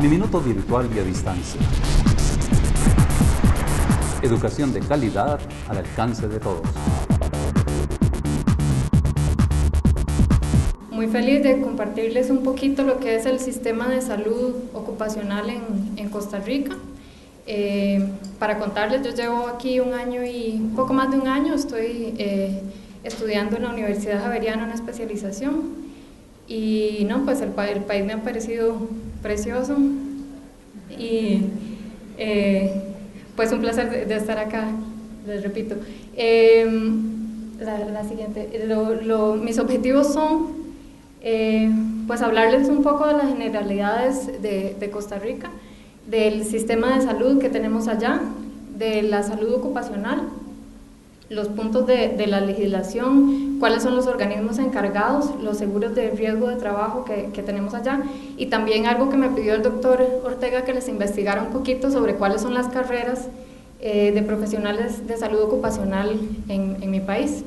Uniminuto virtual y a distancia. Educación de calidad al alcance de todos. Muy feliz de compartirles un poquito lo que es el sistema de salud ocupacional en Costa Rica. Para contarles, yo llevo aquí un año y poco más de un año, estoy estudiando en la Universidad Javeriana una especialización y no, pues el país me ha parecido precioso y pues un placer de estar acá, les repito. La siguiente, mis objetivos son pues hablarles un poco de las generalidades de Costa Rica, del sistema de salud que tenemos allá, de la salud ocupacional, los puntos de la legislación, cuáles son los organismos encargados, los seguros de riesgo de trabajo que tenemos allá, y también algo que me pidió el doctor Ortega, que les investigara un poquito sobre cuáles son las carreras de profesionales de salud ocupacional en mi país.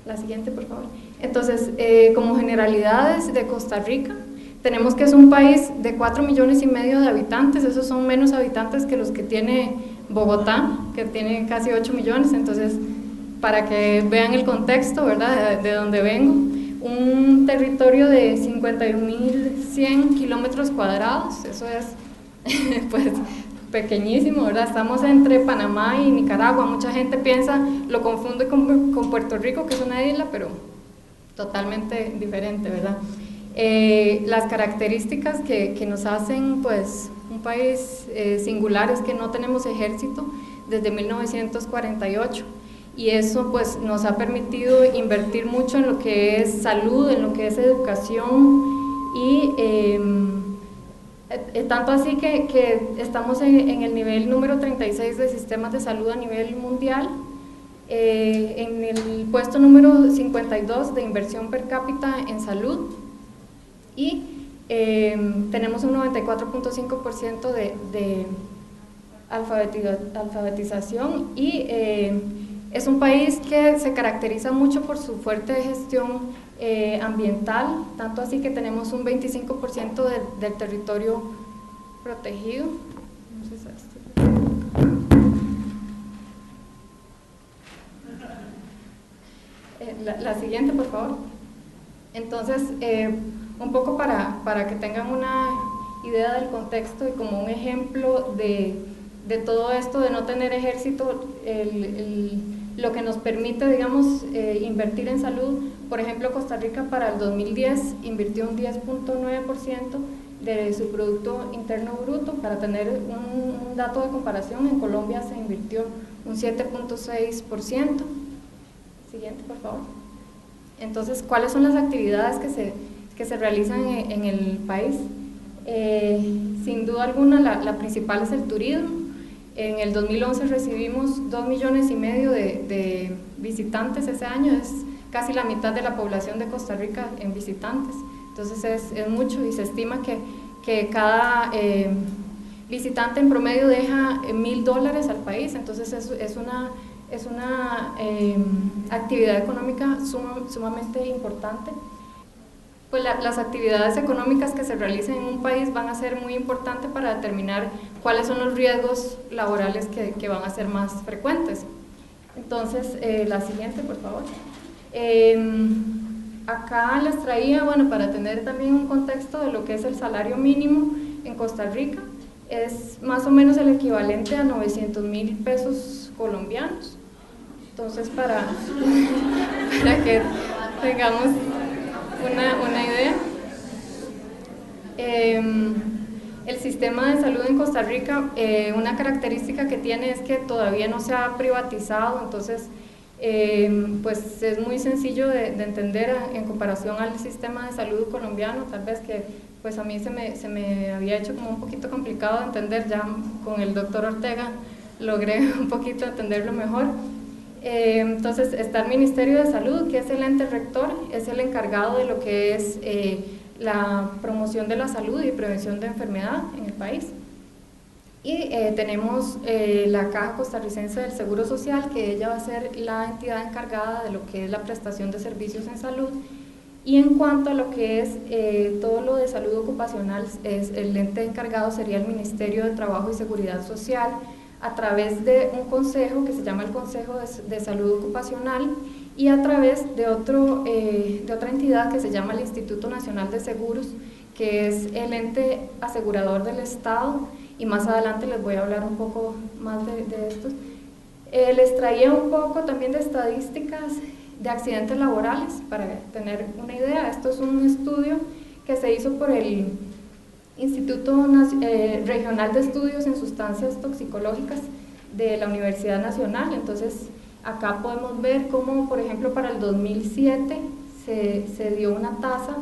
La siguiente, por favor. Entonces, como generalidades de Costa Rica, tenemos que es un país de 4,5 millones de habitantes, esos son menos habitantes que los que tiene Bogotá, que tiene casi 8 millones, entonces, para que vean el contexto, ¿verdad?, de donde vengo, un territorio de 51.100 kilómetros cuadrados, eso es, pues, pequeñísimo, ¿verdad? Estamos entre Panamá y Nicaragua, mucha gente piensa, lo confunde con Puerto Rico, que es una isla, pero totalmente diferente, ¿verdad? Las características que nos hacen, pues, un país singular es que no tenemos ejército desde 1948 y eso, pues, nos ha permitido invertir mucho en lo que es salud, en lo que es educación y tanto así que estamos en el nivel número 36 de sistemas de salud a nivel mundial, en el puesto número 52 de inversión per cápita en salud y tenemos un 94.5% de alfabetización y es un país que se caracteriza mucho por su fuerte gestión ambiental, tanto así que tenemos un 25% del territorio protegido. La siguiente, por favor. Entonces, un poco para que tengan una idea del contexto y como un ejemplo de todo esto de no tener ejército, lo que nos permite, digamos, invertir en salud. Por ejemplo, Costa Rica para el 2010 invirtió un 10.9% de su Producto Interno Bruto. Para tener un dato de comparación, en Colombia se invirtió un 7.6%. Siguiente, por favor. Entonces, ¿cuáles son las actividades que se realizan en el país? Sin duda alguna, la principal es el turismo. En el 2011 recibimos 2,5 millones de visitantes ese año, es casi la mitad de la población de Costa Rica en visitantes, entonces es mucho y se estima que cada visitante en promedio deja $1,000 al país, entonces es una actividad económica sumamente importante. Pues las actividades económicas que se realicen en un país van a ser muy importantes para determinar cuáles son los riesgos laborales que van a ser más frecuentes. Entonces, la siguiente, por favor. Acá les traía, bueno, para tener también un contexto de lo que es el salario mínimo en Costa Rica, es más o menos el equivalente a 900,000 pesos colombianos. Entonces, para que tengamos una idea. El sistema de salud en Costa Rica, una característica que tiene es que todavía no se ha privatizado, entonces pues es muy sencillo de entender en comparación al sistema de salud colombiano, tal vez que pues a mí se me había hecho como un poquito complicado de entender, ya con el doctor Ortega logré un poquito entenderlo mejor. Entonces está el Ministerio de Salud, que es el ente rector, es el encargado de lo que es la promoción de la salud y prevención de enfermedad en el país. Y tenemos la Caja Costarricense del Seguro Social, que ella va a ser la entidad encargada de lo que es la prestación de servicios en salud, Y en cuanto a lo que es todo lo de salud ocupacional, el ente encargado sería el Ministerio de Trabajo y Seguridad Social, a través de un consejo que se llama el Consejo de Salud Ocupacional, y a través de otra entidad que se llama el Instituto Nacional de Seguros, que es el ente asegurador del Estado, y más adelante les voy a hablar un poco más de estos. Les traía un poco también de estadísticas de accidentes laborales para tener una idea. Esto es un estudio que se hizo por el Instituto Regional de Estudios en Sustancias Toxicológicas de la Universidad Nacional. Entonces acá podemos ver cómo, por ejemplo, para el 2007 se dio una tasa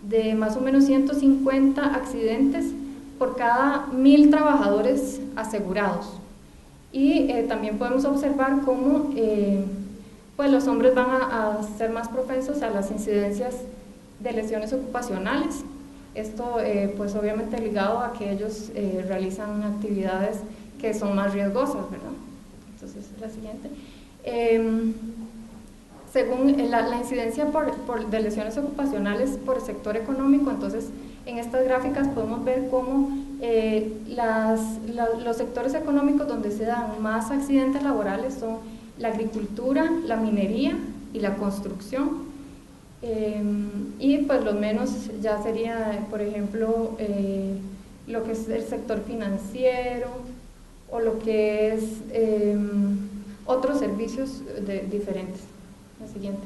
de más o menos 150 accidentes por cada 1000 trabajadores asegurados. Y también podemos observar cómo pues los hombres van a ser más propensos a las incidencias de lesiones ocupacionales. Esto pues obviamente ligado a que ellos realizan actividades que son más riesgosas, ¿verdad? Entonces la siguiente. Según la incidencia de lesiones ocupacionales por sector económico, entonces en estas gráficas podemos ver cómo los sectores económicos donde se dan más accidentes laborales son la agricultura, la minería y la construcción. Y pues lo menos ya sería, por ejemplo, lo que es el sector financiero o lo que es otros servicios diferentes. La siguiente.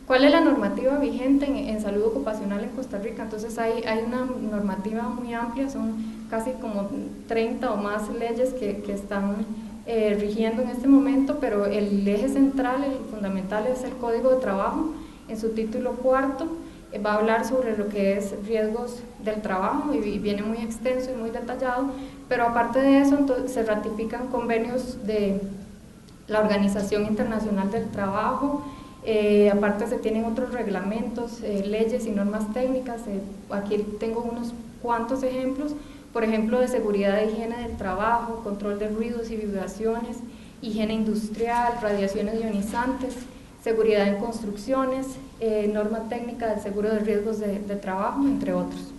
¿Cuál es la normativa vigente en salud ocupacional en Costa Rica? Entonces hay una normativa muy amplia, son casi como 30 o más leyes que están rigiendo en este momento, pero el eje central, el fundamental, es el Código de Trabajo. En su título cuarto va a hablar sobre lo que es riesgos del trabajo y viene muy extenso y muy detallado, pero aparte de eso entonces, se ratifican convenios de la Organización Internacional del Trabajo. Aparte se tienen otros reglamentos, leyes y normas técnicas. Aquí tengo unos cuantos ejemplos, por ejemplo, de seguridad e higiene del trabajo, control de ruidos y vibraciones, higiene industrial, radiaciones ionizantes, seguridad en construcciones, norma técnica del seguro de riesgos de trabajo, entre otros.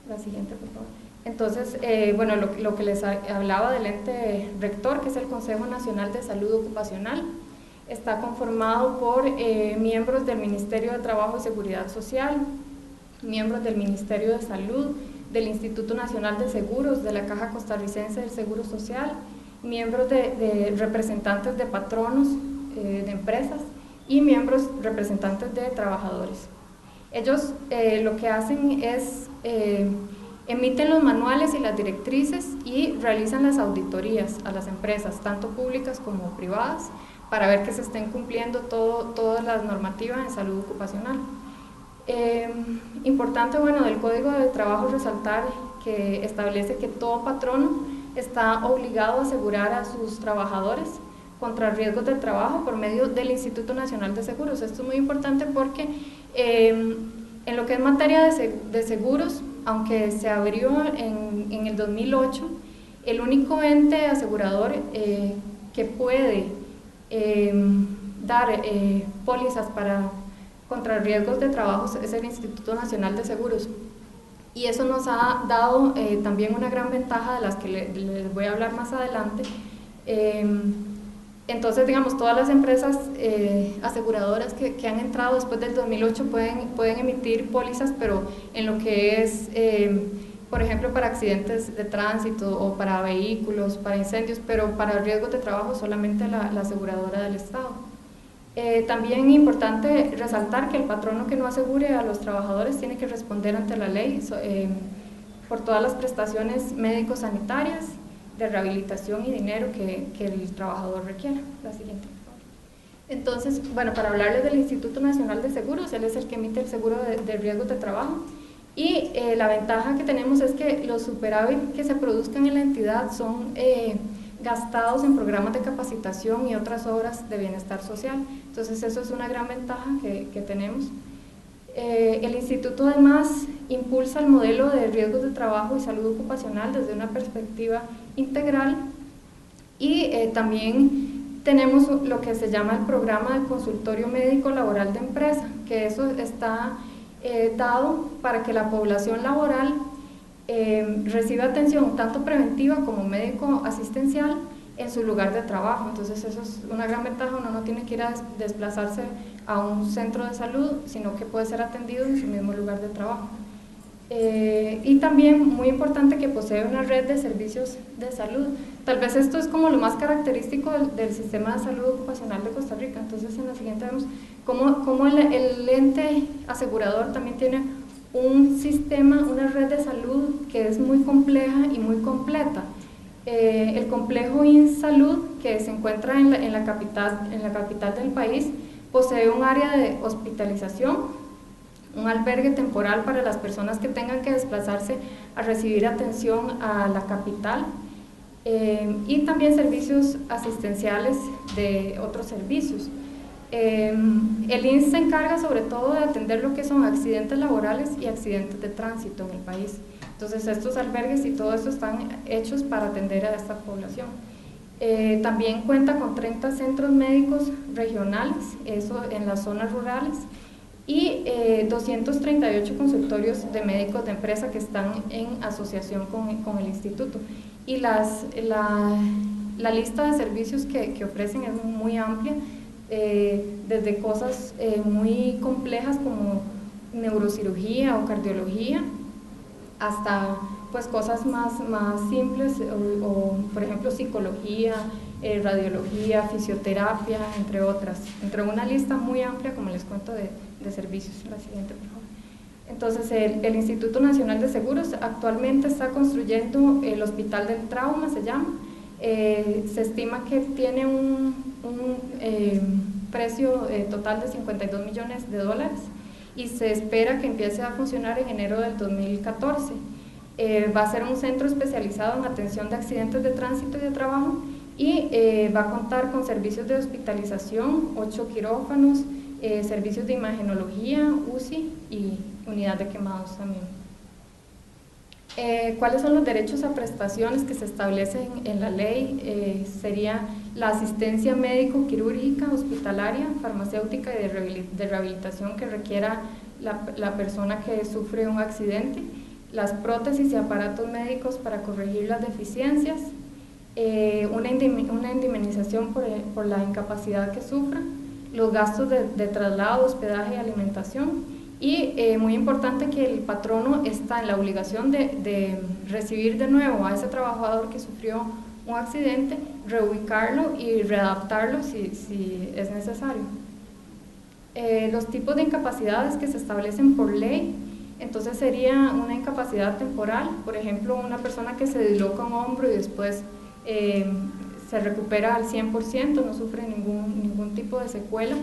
La siguiente, por favor. Entonces, bueno, lo que les hablaba del ente rector, que es el Consejo Nacional de Salud Ocupacional, está conformado por miembros del Ministerio de Trabajo y Seguridad Social, miembros del Ministerio de Salud, del Instituto Nacional de Seguros, de la Caja Costarricense del Seguro Social, miembros de representantes de patronos de empresas y miembros representantes de trabajadores. Ellos lo que hacen es emiten los manuales y las directrices y realizan las auditorías a las empresas, tanto públicas como privadas, para ver que se estén cumpliendo todas las normativas en salud ocupacional. Importante, bueno, del Código de Trabajo resaltar que establece que todo patrono está obligado a asegurar a sus trabajadores contra riesgos del trabajo por medio del Instituto Nacional de Seguros. Esto es muy importante porque en lo que es materia de seguros, aunque se abrió en el 2008, el único ente asegurador que puede dar pólizas contra riesgos de trabajo es el Instituto Nacional de Seguros, y eso nos ha dado también una gran ventaja de las que les voy a hablar más adelante. Entonces, digamos, todas las empresas aseguradoras que han entrado después del 2008 pueden emitir pólizas, pero en lo que es, por ejemplo, para accidentes de tránsito o para vehículos, para incendios, pero para riesgos de trabajo solamente la aseguradora del Estado. También es importante resaltar que el patrono que no asegure a los trabajadores tiene que responder ante la ley por todas las prestaciones médico-sanitarias, de rehabilitación y dinero que el trabajador requiera. La siguiente. Entonces, bueno, para hablarles del Instituto Nacional de Seguros, él es el que emite el seguro de riesgos de trabajo, y la ventaja que tenemos es que los superávit que se produzcan en la entidad son gastados en programas de capacitación y otras obras de bienestar social. Entonces eso es una gran ventaja que tenemos. El instituto además impulsa el modelo de riesgos de trabajo y salud ocupacional desde una perspectiva integral, y también tenemos lo que se llama el programa de consultorio médico laboral de empresa, que eso está dado para que la población laboral reciba atención tanto preventiva como médico asistencial en su lugar de trabajo. Entonces eso es una gran ventaja, uno no tiene que ir a desplazarse a un centro de salud, sino que puede ser atendido en su mismo lugar de trabajo. Y también muy importante que posee una red de servicios de salud. Tal vez esto es como lo más característico del sistema de salud ocupacional de Costa Rica. Entonces en la siguiente vemos cómo el ente asegurador también tiene un sistema, una red de salud que es muy compleja y muy completa. El complejo INSalud, que se encuentra en la capital del país, posee un área de hospitalización, un albergue temporal para las personas que tengan que desplazarse a recibir atención a la capital, y también servicios asistenciales de otros servicios. El INS se encarga sobre todo de atender lo que son accidentes laborales y accidentes de tránsito en el país. Entonces estos albergues y todo eso están hechos para atender a esta población. También cuenta con 30 centros médicos regionales, eso en las zonas rurales, y 238 consultorios de médicos de empresa que están en asociación con el instituto. Y la lista de servicios que ofrecen es muy amplia, desde cosas muy complejas como neurocirugía o cardiología, hasta pues cosas más simples, o por ejemplo psicología, radiología, fisioterapia, entre otras, entre una lista muy amplia, como les cuento, de servicios. La siguiente, por favor. Entonces el Instituto Nacional de Seguros actualmente está construyendo el Hospital del Trauma, se llama. Se estima que tiene un precio total de $52 millones, y se espera que empiece a funcionar en enero del 2014. Va a ser un centro especializado en atención de accidentes de tránsito y de trabajo, y va a contar con servicios de hospitalización, 8 quirófanos, servicios de imagenología, UCI y unidad de quemados también. ¿Cuáles son los derechos a prestaciones que se establecen en la ley? Sería la asistencia médico-quirúrgica, hospitalaria, farmacéutica y de rehabilitación que requiera la persona que sufre un accidente, las prótesis y aparatos médicos para corregir las deficiencias, una indemnización por la incapacidad que sufra, los gastos de traslado, hospedaje y alimentación, y muy importante que el patrono está en la obligación de recibir de nuevo a ese trabajador que sufrió un accidente, reubicarlo y readaptarlo si es necesario. Los tipos de incapacidades que se establecen por ley, entonces sería una incapacidad temporal, por ejemplo una persona que se disloca un hombro y después se recupera al 100%, no sufre ningún tipo de secuela.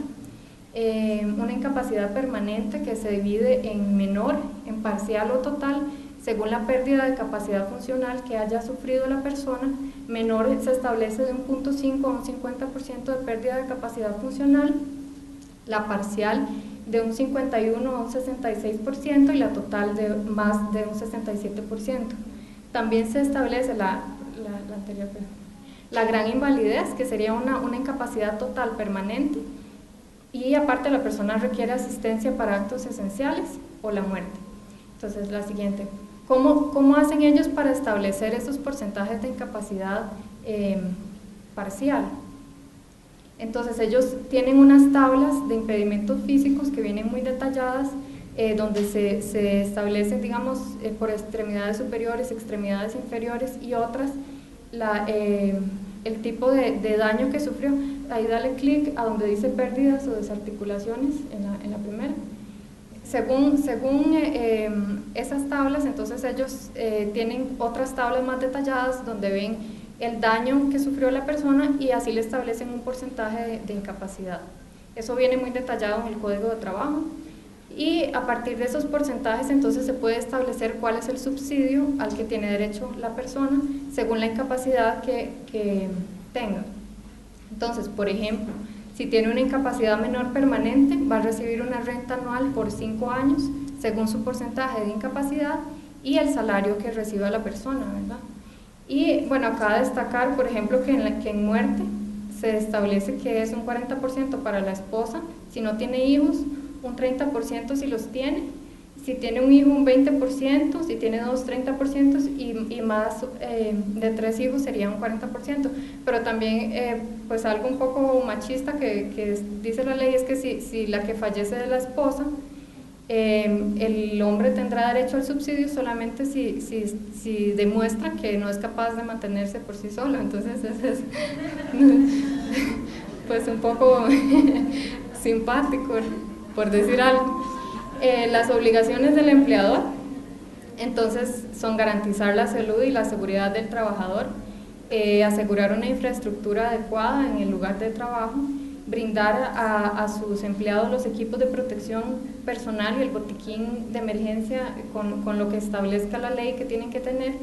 Una incapacidad permanente que se divide en menor, en parcial o total, según la pérdida de capacidad funcional que haya sufrido la persona. Menor se establece de un 0.5 a un 50% de pérdida de capacidad funcional, la parcial de un 51 a un 66% y la total de más de un 67%. También se establece la gran invalidez, que sería una incapacidad total permanente, y aparte la persona requiere asistencia para actos esenciales o la muerte. Entonces la siguiente, ¿cómo hacen ellos para establecer esos porcentajes de incapacidad parcial? Entonces ellos tienen unas tablas de impedimentos físicos que vienen muy detalladas, donde se establecen, digamos, por extremidades superiores, extremidades inferiores y otras, el tipo de daño que sufrió. Ahí dale clic a donde dice pérdidas o desarticulaciones en la primera. Según esas tablas, entonces ellos tienen otras tablas más detalladas donde ven el daño que sufrió la persona y así le establecen un porcentaje de incapacidad. Eso viene muy detallado en el Código de Trabajo, y a partir de esos porcentajes entonces se puede establecer cuál es el subsidio al que tiene derecho la persona según la incapacidad que tenga. Entonces, por ejemplo, si tiene una incapacidad menor permanente, va a recibir una renta anual por 5 años según su porcentaje de incapacidad y el salario que reciba la persona, ¿verdad? Y bueno, acá destacar, por ejemplo, que en muerte se establece que es un 40% para la esposa si no tiene hijos, un 30% si los tiene, si tiene un hijo un 20%, si tiene dos 30% y más de 3 hijos sería un 40%. Pero también pues algo un poco machista que dice la ley es que si la que fallece de la esposa, el hombre tendrá derecho al subsidio solamente si demuestra que no es capaz de mantenerse por sí solo. Entonces eso es pues un poco simpático, por decir algo. Las obligaciones del empleador, entonces, son garantizar la salud y la seguridad del trabajador, asegurar una infraestructura adecuada en el lugar de trabajo, brindar a sus empleados los equipos de protección personal y el botiquín de emergencia con lo que establezca la ley que tienen que tener.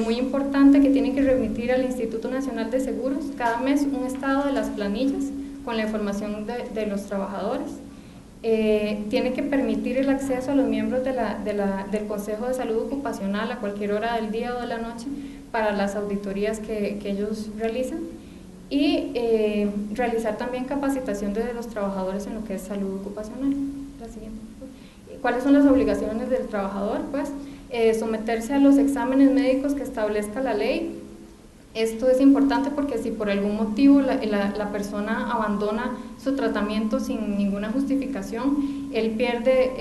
Muy importante que tienen que remitir al Instituto Nacional de Seguros cada mes un estado de las planillas con la información de los trabajadores. Tiene que permitir el acceso a los miembros del Consejo de Salud Ocupacional a cualquier hora del día o de la noche para las auditorías que ellos realizan, y realizar también capacitación de los trabajadores en lo que es salud ocupacional. La siguiente. ¿Cuáles son las obligaciones del trabajador? Pues someterse a los exámenes médicos que establezca la ley. Esto es importante porque si por algún motivo la persona abandona su tratamiento sin ninguna justificación, él pierde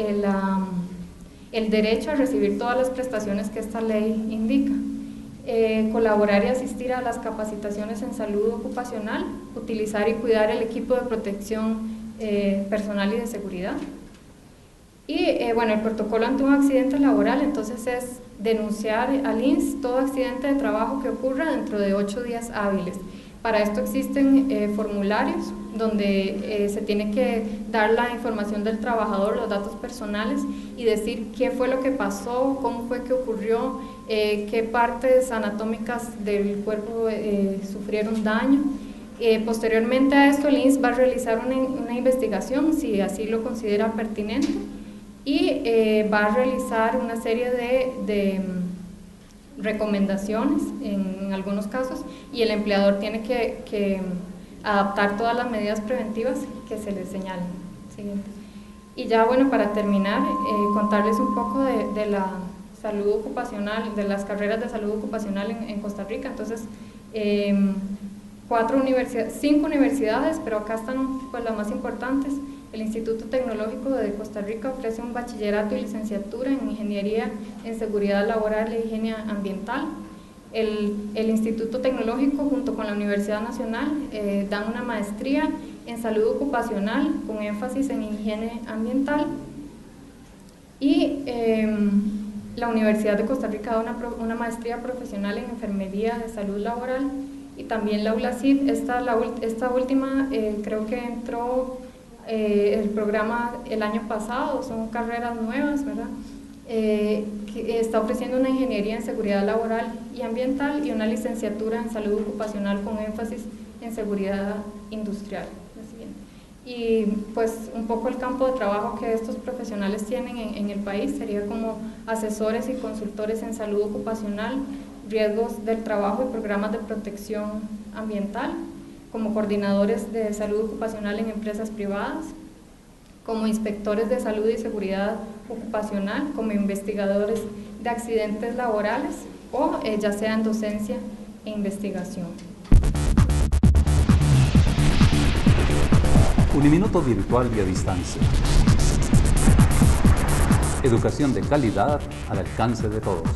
el derecho a recibir todas las prestaciones que esta ley indica. Colaborar y asistir a las capacitaciones en salud ocupacional, utilizar y cuidar el equipo de protección personal y de seguridad. Y bueno, el protocolo ante un accidente laboral, entonces, es denunciar al INS todo accidente de trabajo que ocurra dentro de 8 días hábiles. Para esto existen formularios donde se tiene que dar la información del trabajador, los datos personales, y decir qué fue lo que pasó, cómo fue que ocurrió, qué partes anatómicas del cuerpo sufrieron daño. Posteriormente a esto, el INS va a realizar una investigación, si así lo considera pertinente, y va a realizar una serie de recomendaciones en algunos casos, y el empleador tiene que adaptar todas las medidas preventivas que se le señalen. Siguiente. Y ya, bueno, para terminar, contarles un poco de la salud ocupacional, de las carreras de salud ocupacional en Costa Rica. Entonces, 5 universidades, pero acá están pues las más importantes. El Instituto Tecnológico de Costa Rica ofrece un bachillerato y licenciatura en Ingeniería en Seguridad Laboral e Higiene Ambiental. El Instituto Tecnológico junto con la Universidad Nacional dan una maestría en Salud Ocupacional con énfasis en Higiene Ambiental. Y la Universidad de Costa Rica da una maestría profesional en Enfermería de Salud Laboral, y también la ULACID, esta última creo que entró el programa el año pasado, son carreras nuevas, ¿verdad? Que está ofreciendo una ingeniería en seguridad laboral y ambiental y una licenciatura en salud ocupacional con énfasis en seguridad industrial. Y pues un poco el campo de trabajo que estos profesionales tienen en el país sería como asesores y consultores en salud ocupacional, riesgos del trabajo y programas de protección ambiental, como coordinadores de salud ocupacional en empresas privadas, como inspectores de salud y seguridad ocupacional, como investigadores de accidentes laborales o ya sea en docencia e investigación. Uniminuto virtual y a distancia. Educación de calidad al alcance de todos.